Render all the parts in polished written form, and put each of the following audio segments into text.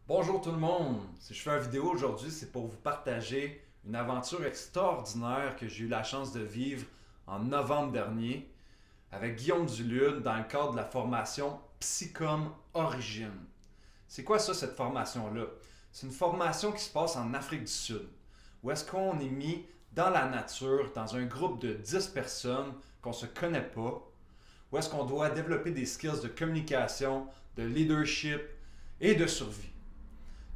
Bonjour tout le monde! Si je fais une vidéo aujourd'hui, c'est pour vous partager une aventure extraordinaire que j'ai eu la chance de vivre en novembre dernier avec Guillaume Dulude dans le cadre de la formation Psycom Origine. C'est quoi ça, cette formation-là? C'est une formation qui se passe en Afrique du Sud, où est-ce qu'on est mis dans la nature, dans un groupe de 10 personnes qu'on ne se connaît pas, où est-ce qu'on doit développer des skills de communication, de leadership et de survie.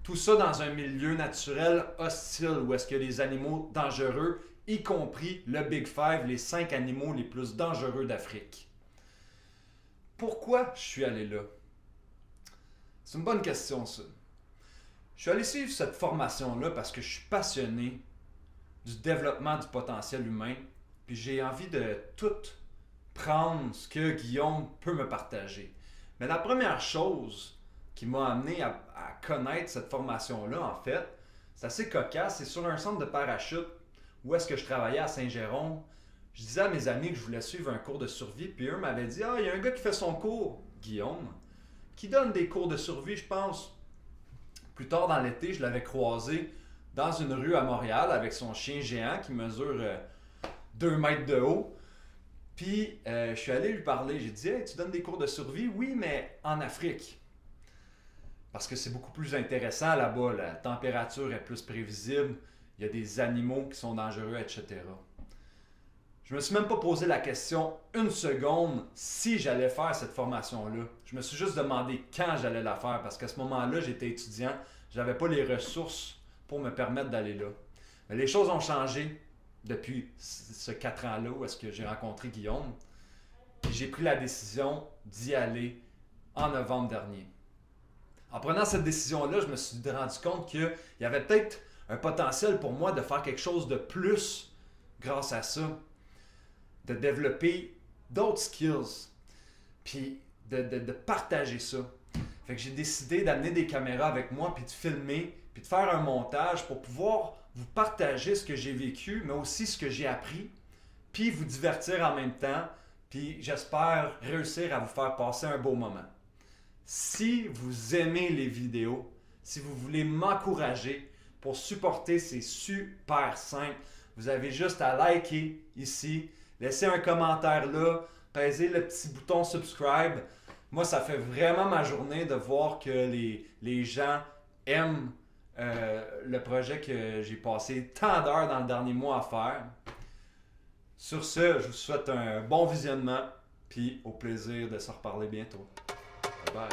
Tout ça dans un milieu naturel hostile où est-ce qu'il y a des animaux dangereux, y compris le Big Five, les 5 animaux les plus dangereux d'Afrique. Pourquoi je suis allé là? C'est une bonne question, ça. Je suis allé suivre cette formation-là parce que je suis passionné du développement du potentiel humain, puis j'ai envie de tout prendre ce que Guillaume peut me partager. Mais la première chose qui m'a amené à connaître cette formation-là, en fait, c'est assez cocasse. C'est sur un centre de parachute où est-ce que je travaillais à Saint-Jérôme. Je disais à mes amis que je voulais suivre un cours de survie, puis eux m'avaient dit « Ah, il y a un gars qui fait son cours, Guillaume, qui donne des cours de survie, je pense. » Plus tard dans l'été, je l'avais croisé dans une rue à Montréal avec son chien géant qui mesure 2 mètres de haut. Puis je suis allé lui parler. J'ai dit hey, « Tu donnes des cours de survie? » Oui, mais en Afrique. Parce que c'est beaucoup plus intéressant là-bas. La température est plus prévisible. Il y a des animaux qui sont dangereux, etc. Je me suis même pas posé la question une seconde si j'allais faire cette formation-là. Je me suis juste demandé quand j'allais la faire parce qu'à ce moment-là, j'étais étudiant. Je n'avais pas les ressources pour me permettre d'aller là. Mais les choses ont changé depuis ce 4 ans-là où est-ce que j'ai rencontré Guillaume. Et j'ai pris la décision d'y aller en novembre dernier. En prenant cette décision-là, je me suis rendu compte qu'il y avait peut-être un potentiel pour moi de faire quelque chose de plus grâce à ça, de développer d'autres skills, puis de partager ça. Fait que j'ai décidé d'amener des caméras avec moi, puis de filmer, puis de faire un montage pour pouvoir vous partager ce que j'ai vécu, mais aussi ce que j'ai appris, puis vous divertir en même temps, puis j'espère réussir à vous faire passer un beau moment. Si vous aimez les vidéos, si vous voulez m'encourager pour supporter, c'est super simple. Vous avez juste à liker ici, laisser un commentaire là, peser le petit bouton subscribe. Moi, ça fait vraiment ma journée de voir que les gens aiment le projet que j'ai passé tant d'heures dans le dernier mois à faire. Sur ce, je vous souhaite un bon visionnement, puis au plaisir de se reparler bientôt. Bye.